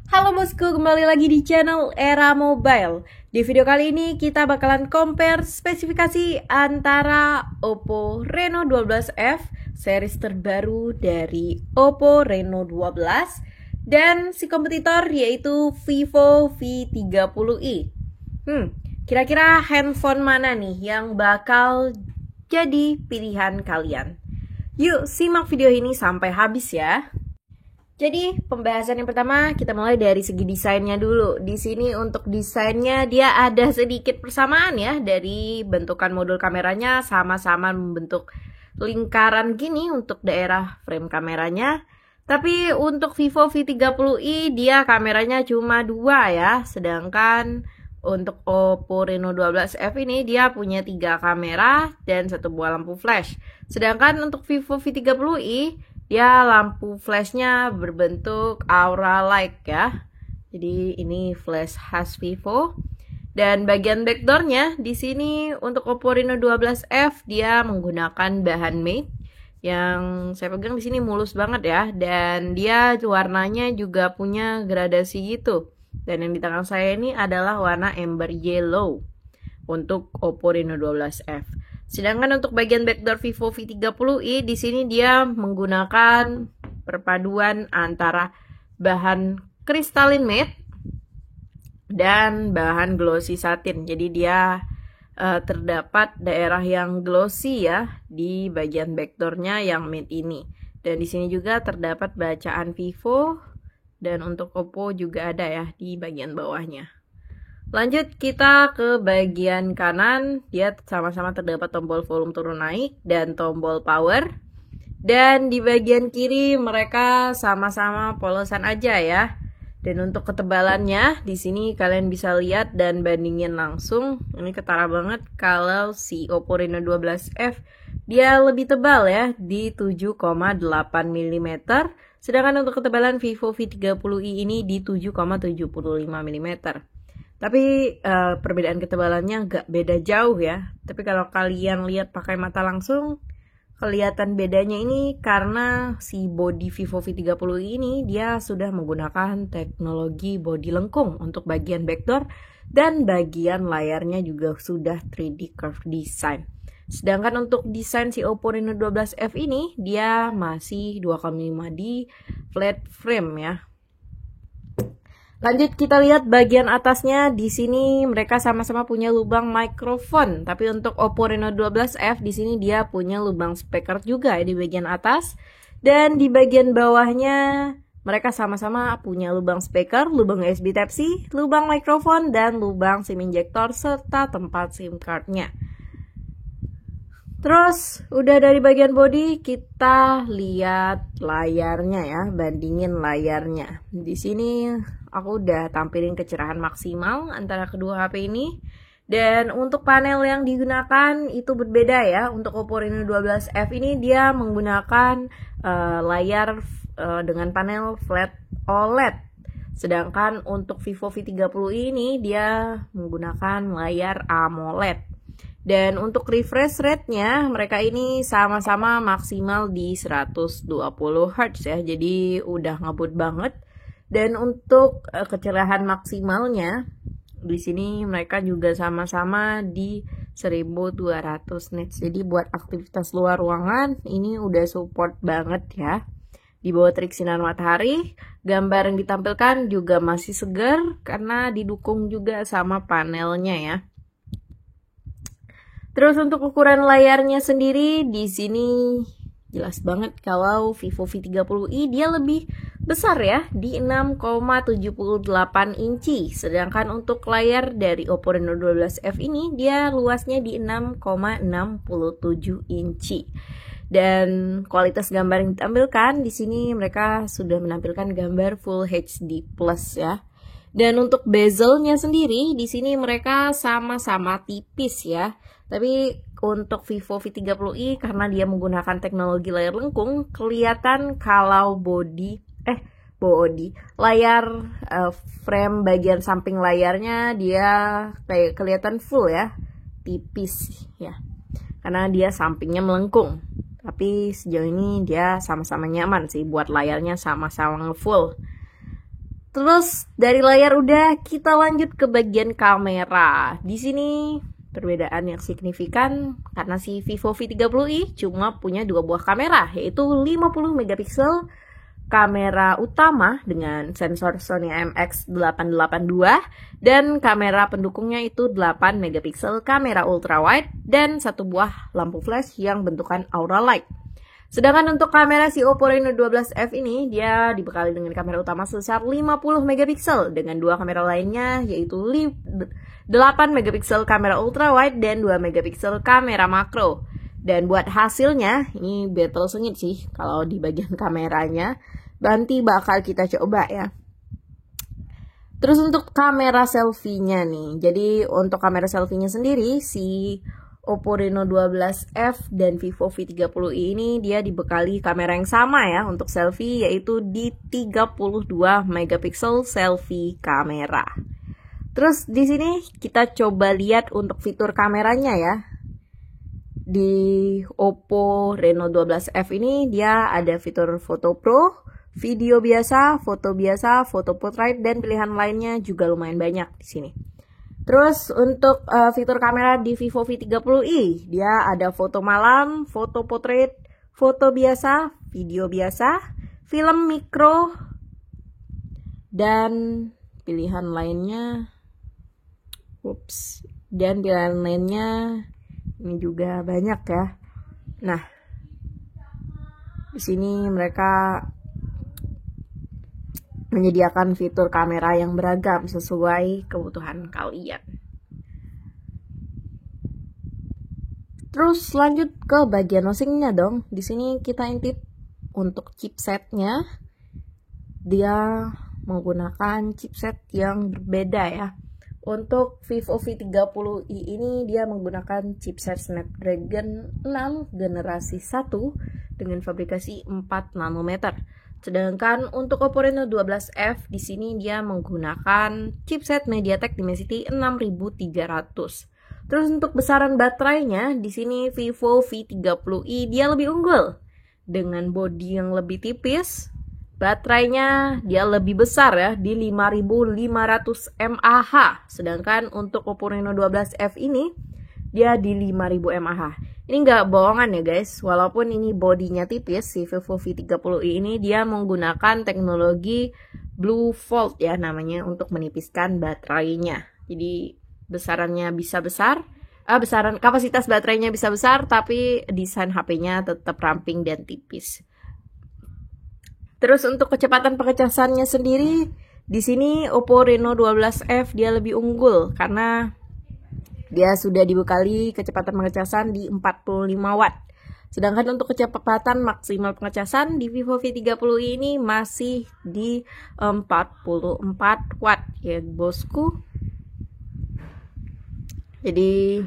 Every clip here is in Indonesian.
Halo bosku, kembali lagi di channel Era Mobile. Di video kali ini kita bakalan compare spesifikasi antara Oppo Reno 12F series terbaru dari Oppo Reno 12 dan si kompetitor yaitu Vivo V30i. Kira-kira handphone mana nih yang bakal jadi pilihan kalian? Yuk simak video ini sampai habis ya. Jadi pembahasan yang pertama kita mulai dari segi desainnya dulu. Di sini untuk desainnya dia ada sedikit persamaan ya, dari bentukan modul kameranya sama-sama membentuk lingkaran gini untuk daerah frame kameranya. Tapi untuk Vivo V30i dia kameranya cuma 2 ya, sedangkan untuk Oppo Reno 12F ini dia punya 3 kamera dan 1 buah lampu flash. Sedangkan untuk Vivo V30i dia lampu flashnya berbentuk aura light ya. Jadi ini flash khas Vivo. Dan bagian backdoornya di sini untuk Oppo Reno 12F dia menggunakan bahan matte yang saya pegang di sini mulus banget ya. Dan dia warnanya juga punya gradasi gitu. Dan yang di tangan saya ini adalah warna amber yellow untuk Oppo Reno 12F. Sedangkan untuk bagian backdoor Vivo V30i di sini dia menggunakan perpaduan antara bahan kristalin matte dan bahan glossy satin. Jadi dia terdapat daerah yang glossy ya di bagian backdoornya yang matte ini. Dan di sini juga terdapat bacaan Vivo dan untuk Oppo juga ada ya di bagian bawahnya. Lanjut kita ke bagian kanan, dia sama-sama terdapat tombol volume turun naik dan tombol power. Dan di bagian kiri mereka sama-sama polosan aja ya. Dan untuk ketebalannya di sini kalian bisa lihat dan bandingin langsung. Ini ketara banget kalau si Oppo Reno 12F dia lebih tebal ya di 7,8 mm. Sedangkan untuk ketebalan Vivo V30i ini di 7,75 mm. Tapi perbedaan ketebalannya nggak beda jauh ya. Tapi kalau kalian lihat pakai mata langsung, kelihatan bedanya ini karena si body Vivo V30i ini dia sudah menggunakan teknologi body lengkung untuk bagian backdoor dan bagian layarnya juga sudah 3D curve design. Sedangkan untuk desain si Oppo Reno 12F ini dia masih 2,5D flat frame ya. Lanjut kita lihat bagian atasnya. Di sini mereka sama-sama punya lubang mikrofon. Tapi untuk Oppo Reno 12F di sini dia punya lubang speaker juga di bagian atas. Dan di bagian bawahnya mereka sama-sama punya lubang speaker, lubang USB Type-C, lubang mikrofon dan lubang SIM injector serta tempat SIM cardnya. Terus udah dari bagian body kita lihat layarnya ya, bandingin layarnya. Di sini aku udah tampilin kecerahan maksimal antara kedua HP ini. Dan untuk panel yang digunakan itu berbeda ya. Untuk Oppo Reno 12F ini dia menggunakan layar dengan panel flat OLED. Sedangkan untuk Vivo V30i ini dia menggunakan layar AMOLED. Dan untuk refresh rate-nya mereka ini sama-sama maksimal di 120 Hz ya. Jadi udah ngebut banget. Dan untuk kecerahan maksimalnya di sini mereka juga sama-sama di 1200 nits. Jadi buat aktivitas luar ruangan ini udah support banget ya. Di bawah terik sinar matahari, gambar yang ditampilkan juga masih segar karena didukung juga sama panelnya ya. Terus untuk ukuran layarnya sendiri di sini jelas banget kalau Vivo V30i dia lebih besar ya di 6,78 inci. Sedangkan untuk layar dari Oppo Reno 12F ini dia luasnya di 6,67 inci. Dan kualitas gambar yang ditampilkan di sini mereka sudah menampilkan gambar Full HD Plus ya. Dan untuk bezelnya sendiri di sini mereka sama-sama tipis ya. Tapi untuk Vivo V30i karena dia menggunakan teknologi layar lengkung, kelihatan kalau layar frame bagian samping layarnya dia kayak kelihatan full ya, tipis ya. Karena dia sampingnya melengkung. Tapi sejauh ini dia sama-sama nyaman sih buat layarnya sama-sama ngefull. Terus dari layar udah, kita lanjut ke bagian kamera. Di sini perbedaan yang signifikan karena si Vivo V30i cuma punya dua buah kamera, yaitu 50 megapiksel kamera utama dengan sensor Sony IMX882 dan kamera pendukungnya itu 8 megapiksel kamera ultrawide dan satu buah lampu flash yang bentukan aura light. Sedangkan untuk kamera si Oppo Reno 12F ini dia dibekali dengan kamera utama sebesar 50 megapiksel dengan dua kamera lainnya yaitu 8 megapiksel kamera ultrawide dan 2 megapiksel kamera makro. Dan buat hasilnya ini battle sengit sih kalau di bagian kameranya. Nanti bakal kita coba ya. Terus untuk kamera selfie-nya nih. Jadi untuk kamera selfie-nya sendiri si Oppo Reno 12F dan Vivo V30i ini dia dibekali kamera yang sama ya untuk selfie, yaitu di 32 megapiksel selfie kamera. Terus di sini kita coba lihat untuk fitur kameranya ya. Di Oppo Reno 12F ini dia ada fitur foto pro, video biasa, foto portrait, dan pilihan lainnya juga lumayan banyak di sini. Terus untuk fitur kamera di Vivo V30i, dia ada foto malam, foto portrait, foto biasa, video biasa, film mikro, dan pilihan lainnya. Dan pilihan lainnya ini juga banyak ya. Nah, di sini mereka menyediakan fitur kamera yang beragam sesuai kebutuhan kalian. Terus lanjut ke bagian nosingnya dong. Di sini kita intip untuk chipsetnya. Dia menggunakan chipset yang berbeda ya. Untuk Vivo V30i ini dia menggunakan chipset Snapdragon 6 generasi 1 dengan fabrikasi 4 nanometer. Sedangkan untuk Oppo Reno 12F di sini dia menggunakan chipset MediaTek Dimensity 6300. Terus untuk besaran baterainya di sini Vivo V30i dia lebih unggul dengan bodi yang lebih tipis. Baterainya dia lebih besar ya di 5500 mAh. Sedangkan untuk Oppo Reno 12F ini dia di 5000 mAh. Ini nggak bohongan ya guys, walaupun ini bodinya tipis, si Vivo V30i ini dia menggunakan teknologi Blue Volt ya namanya untuk menipiskan baterainya. Jadi besarannya bisa besar, besaran kapasitas baterainya bisa besar, tapi desain HP-nya tetap ramping dan tipis. Terus untuk kecepatan pengecasannya sendiri, di sini Oppo Reno 12F dia lebih unggul karena dia sudah dibekali kecepatan pengecasan di 45 watt. Sedangkan untuk kecepatan maksimal pengecasan di Vivo V30i ini masih di 44 watt ya bosku. Jadi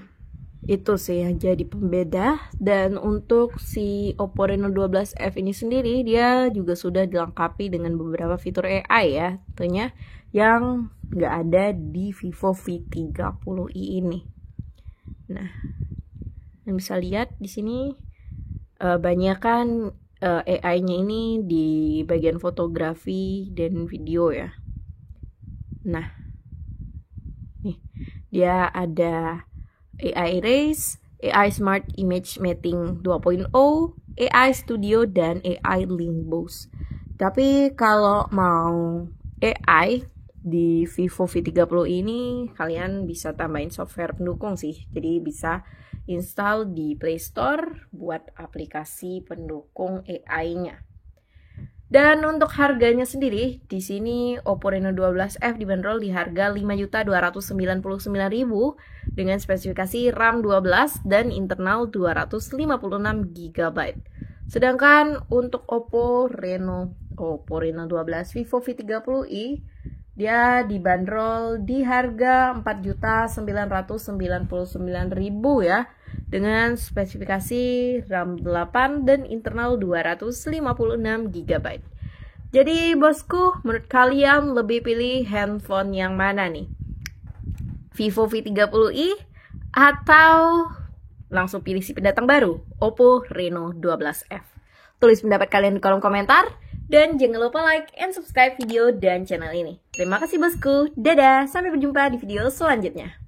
itu sih yang jadi pembeda. Dan untuk si Oppo Reno 12F ini sendiri dia juga sudah dilengkapi dengan beberapa fitur AI ya tentunya yang nggak ada di Vivo V30i ini. Nah, yang bisa lihat di sini banyakan AI-nya ini di bagian fotografi dan video ya. Nah, nih dia ada AI Erase, AI Smart Image Mating 2.0, AI Studio, dan AI Link Boost. Tapi kalau mau AI di Vivo V30 ini kalian bisa tambahin software pendukung sih. Jadi bisa install di Play Store buat aplikasi pendukung AI-nya. Dan untuk harganya sendiri, di sini Oppo Reno 12F dibanderol di harga 5.299.000 dengan spesifikasi RAM 12 dan internal 256 GB. Sedangkan untuk Oppo Reno 12 Vivo V30i dia dibanderol di harga 4.999.000 ya dengan spesifikasi RAM 8 dan internal 256 GB. Jadi bosku, menurut kalian lebih pilih handphone yang mana nih? Vivo V30i atau langsung pilih si pendatang baru, Oppo Reno 12F? Tulis pendapat kalian di kolom komentar. Dan jangan lupa like and subscribe video dan channel ini. Terima kasih bosku, dadah, sampai berjumpa di video selanjutnya.